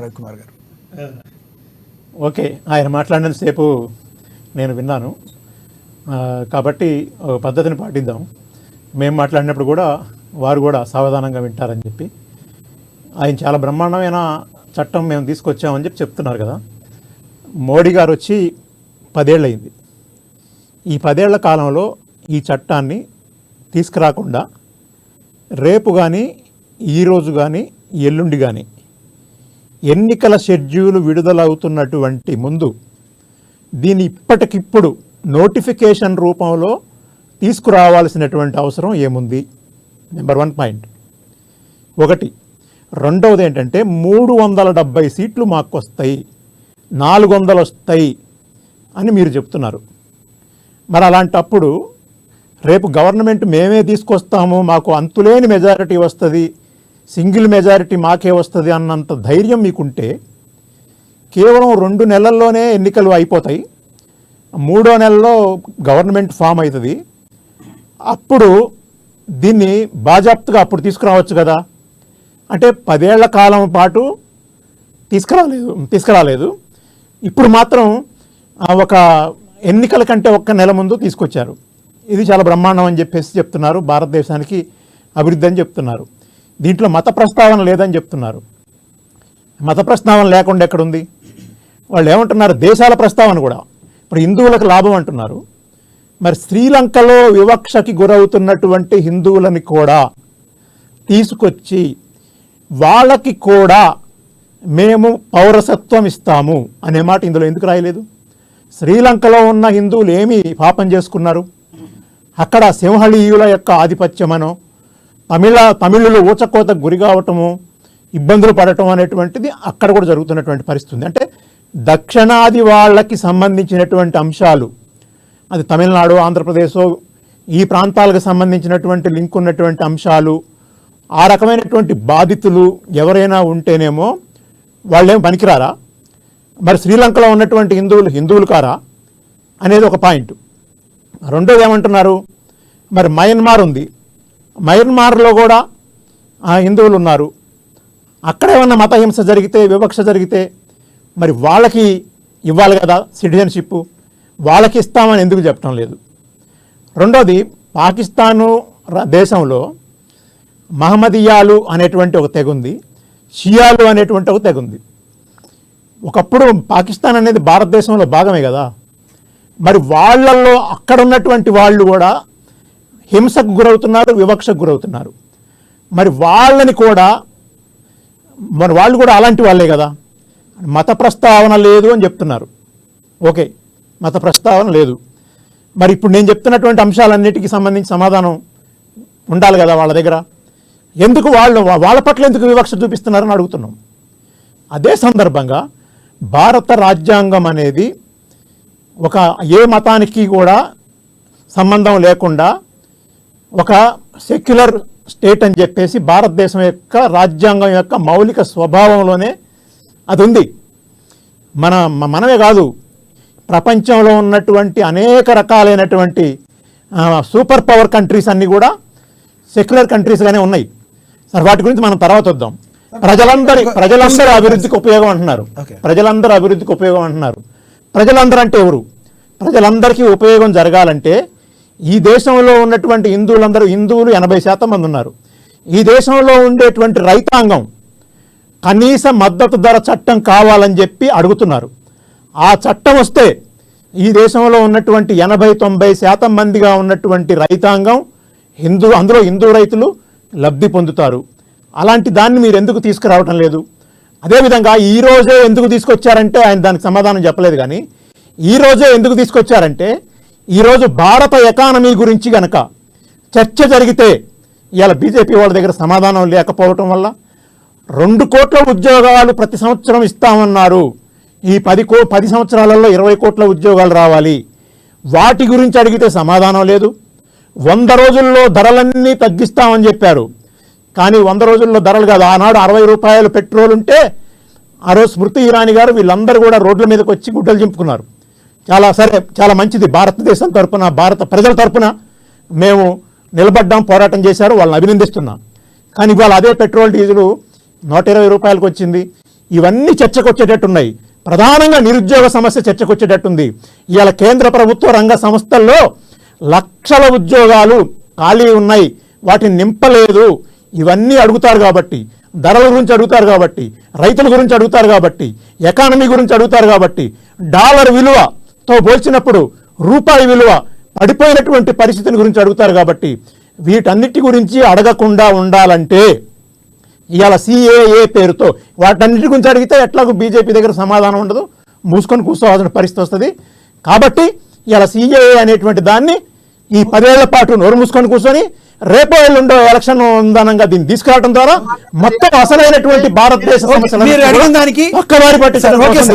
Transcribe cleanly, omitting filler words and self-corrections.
రవికుమార్ గారు. ఓకే, ఆయన మాట్లాడినంతసేపు నేను విన్నాను కాబట్టి పద్ధతిని పాటిద్దాం. మేము మాట్లాడినప్పుడు కూడా వారు కూడా సావధానంగా వింటారని చెప్పి ఆయన చాలా బ్రహ్మాండమైన చట్టం మేము తీసుకొచ్చామని చెప్పి చెప్తున్నారు కదా. మోడీ గారు వచ్చి 10 ఏళ్ళు అయింది. ఈ 10 ఏళ్ల కాలంలో ఈ చట్టాన్ని తీసుకురాకుండా రేపు కానీ ఈరోజు కానీ ఎల్లుండి కానీ ఎన్నికల షెడ్యూల్ విడుదలవుతున్నటువంటి ముందు దీన్ని ఇప్పటికిప్పుడు నోటిఫికేషన్ రూపంలో తీసుకురావాల్సినటువంటి అవసరం ఏముంది? Number 1 point. ఒకటి. రెండవది ఏంటంటే 370 సీట్లు మాకు వస్తాయి, 400 వస్తాయి అని మీరు చెప్తున్నారు. మరి అలాంటప్పుడు రేపు గవర్నమెంట్ మేమే తీసుకొస్తాము, మాకు అంతులేని మెజారిటీ వస్తుంది, సింగిల్ మెజారిటీ మాకే వస్తుంది అన్నంత ధైర్యం మీకుంటే కేవలం 2 నెలల్లోనే ఎన్నికలు అయిపోతాయి, 3వ నెలలో గవర్నమెంట్ ఫామ్ అవుతుంది. అప్పుడు దీన్ని బాజాప్తుగా అప్పుడు తీసుకురావచ్చు కదా. అంటే 10 ఏళ్ల కాలం పాటు తీసుకురాలేదు. ఇప్పుడు మాత్రం ఒక ఎన్నికల కంటే 1 నెల ముందు తీసుకొచ్చారు. ఇది చాలా బ్రహ్మాండం అని చెప్పేసి చెప్తున్నారు. భారతదేశానికి అభివృద్ధి అని చెప్తున్నారు. దీంట్లో మత ప్రస్తావన లేదని చెప్తున్నారు. మత ప్రస్తావన లేకుండా ఎక్కడుంది? వాళ్ళు ఏమంటున్నారు? దేశాల ప్రస్తావన కూడా. ఇప్పుడు హిందువులకు లాభం అంటున్నారు. మరి శ్రీలంకలో వివక్షకి గురవుతున్నటువంటి హిందువులని కూడా తీసుకొచ్చి వాళ్ళకి కూడా మేము పౌరసత్వం ఇస్తాము అనే మాట ఇందులో ఎందుకు రాయలేదు? శ్రీలంకలో ఉన్న హిందువులు ఏమి పాపం చేసుకున్నారు? అక్కడ సింహళీయుల యొక్క ఆధిపత్యమనో తమిళులు ఊచకోతకు గురి కావటము, ఇబ్బందులు పడటం అనేటువంటిది అక్కడ కూడా జరుగుతున్నటువంటి పరిస్థితి. అంటే దక్షిణాది వాళ్ళకి సంబంధించినటువంటి అంశాలు, అది తమిళనాడు, ఆంధ్రప్రదేశ్, ఈ ప్రాంతాలకు సంబంధించినటువంటి లింక్ ఉన్నటువంటి అంశాలు, ఆ రకమైనటువంటి బాధితులు ఎవరైనా ఉంటేనేమో వాళ్ళేం పనికిరారా? మరి శ్రీలంకలో ఉన్నటువంటి హిందువులు కారా అనేది ఒక పాయింట్. రెండోది ఏమంటున్నారు? మరి మయన్మార్ ఉంది, మయన్మార్లో కూడా హిందువులు ఉన్నారు. అక్కడ ఏమన్నా మతహింస జరిగితే, వివక్ష జరిగితే మరి వాళ్ళకి ఇవ్వాలి కదా సిటిజన్షిప్, వాళ్ళకి ఇస్తామని ఎందుకు చెప్పడం లేదు? రెండోది, పాకిస్తాను దేశంలో మహమ్మదీయాలు అనేటువంటి ఒక తెగుంది, షియాలు అనేటువంటి ఒక తెగుంది. ఒకప్పుడు పాకిస్తాన్ అనేది భారతదేశంలో భాగమే కదా. మరి వాళ్ళల్లో అక్కడ ఉన్నటువంటి వాళ్ళు కూడా హింసకు గురవుతున్నారు, వివక్షకు గురవుతున్నారు. మరి వాళ్ళని కూడా వాళ్ళు కూడా అలాంటి వాళ్ళే కదా. మత ప్రస్తావన లేదు అని చెప్తున్నారు. ఓకే, మత ప్రస్తావన లేదు. మరి ఇప్పుడు నేను చెప్తున్నటువంటి అంశాలన్నిటికీ సంబంధించి సమాధానం ఉండాలి కదా వాళ్ళ దగ్గర. ఎందుకు వాళ్ళ పట్ల ఎందుకు వివక్ష చూపిస్తున్నారని అడుగుతున్నాం. అదే సందర్భంగా భారత రాజ్యాంగం అనేది ఏ మతానికి కూడా సంబంధం లేకుండా ఒక సెక్యులర్ స్టేట్ అని చెప్పేసి భారతదేశం యొక్క రాజ్యాంగం యొక్క మౌలిక స్వభావంలోనే అది ఉంది. మనమే కాదు, ప్రపంచంలో ఉన్నటువంటి అనేక రకాలైనటువంటి సూపర్ పవర్ కంట్రీస్ అన్నీ కూడా సెక్యులర్ కంట్రీస్గానే ఉన్నాయి. సరే, వాటి గురించి మనం తర్వాత వద్దాం. ప్రజలందరూ అభివృద్ధికి ఉపయోగం అంటున్నారు. ప్రజలందరూ అభివృద్ధికి ఉపయోగం అంటున్నారు. ప్రజలందరూ అంటే ఎవరు? ప్రజలందరికీ ఉపయోగం జరగాలంటే ఈ దేశంలో ఉన్నటువంటి హిందువులు 80% మంది ఉన్నారు. ఈ దేశంలో ఉండేటువంటి రైతాంగం కనీస మద్దతు ధర చట్టం కావాలని చెప్పి అడుగుతున్నారు. ఆ చట్టం వస్తే ఈ దేశంలో ఉన్నటువంటి 80-90% మందిగా ఉన్నటువంటి రైతాంగం అందులో హిందూ రైతులు లబ్ధి పొందుతారు. అలాంటి దాన్ని మీరు ఎందుకు తీసుకురావటం లేదు? అదేవిధంగా ఈరోజే ఎందుకు తీసుకొచ్చారంటే ఆయన దానికి సమాధానం చెప్పలేదు. కానీ ఈరోజే ఎందుకు తీసుకొచ్చారంటే ఈరోజు భారత ఎకానమీ గురించి గనక చర్చ జరిగితే ఇవాళ బీజేపీ వాళ్ళ దగ్గర సమాధానం లేకపోవటం వల్ల 2 కోట్ల ఉద్యోగాలు ప్రతి సంవత్సరం ఇస్తామన్నారు. ఈ 10 సంవత్సరాలలో 20 కోట్ల ఉద్యోగాలు రావాలి. వాటి గురించి అడిగితే సమాధానం లేదు. 100 రోజుల్లో ధరలన్నీ తగ్గిస్తామని చెప్పారు. కానీ 100 రోజుల్లో ధరలు కాదు. ఆనాడు 60 రూపాయలు పెట్రోల్ ఉంటే ఆ రోజు స్మృతి ఇరానీ గారు వీళ్ళందరూ కూడా రోడ్ల మీదకి వచ్చి గుడ్డలు చింపుకున్నారు. చాలా మంచిది, భారతదేశం తరపున, భారత ప్రజల తరపున మేము నిలబడ్డాం, పోరాటం చేశారు, వాళ్ళని అభినందిస్తున్నాం. కానీ ఇవాళ అదే పెట్రోల్ డీజిల్ 120 రూపాయలకు వచ్చింది. ఇవన్నీ చర్చకు వచ్చేటట్టున్నాయి. ప్రధానంగా నిరుద్యోగ సమస్య చర్చకు వచ్చేటట్టుంది. ఇవాళ కేంద్ర ప్రభుత్వ రంగ సంస్థల్లో లక్షల ఉద్యోగాలు ఖాళీ ఉన్నాయి, వాటిని నింపలేదు. ఇవన్నీ అడుగుతారు కాబట్టి, ధరల గురించి అడుగుతారు కాబట్టి, రైతుల గురించి అడుగుతారు కాబట్టి, ఎకానమీ గురించి అడుగుతారు కాబట్టి, డాలర్ విలువతో పోల్చినప్పుడు రూపాయి విలువ పడిపోయినటువంటి పరిస్థితిని గురించి అడుగుతారు కాబట్టి, వీటన్నిటి గురించి అడగకుండా ఉండాలంటే ఇవాళ సిఏఏ పేరుతో వాటన్నిటి గురించి అడిగితే ఎట్లాగో బీజేపీ దగ్గర సమాధానం ఉండదు, మూసుకొని కూర్చోవాల్సిన పరిస్థితి వస్తుంది. కాబట్టి ఇవాళ సిఏఏ అనేటువంటి దాన్ని ఈ 10 ఏళ్ల పాటు నోరు మూసుకొని కూర్చొని రేపో ఎల్లుండో ఎలక్షన్ ఉందనంగా దీన్ని తీసుకురావడం ద్వారా మొత్తం అసలైనటువంటి భారతదేశ సమస్యలు మీరు అడిగిన దానికి ఒక్కవారి పట్టి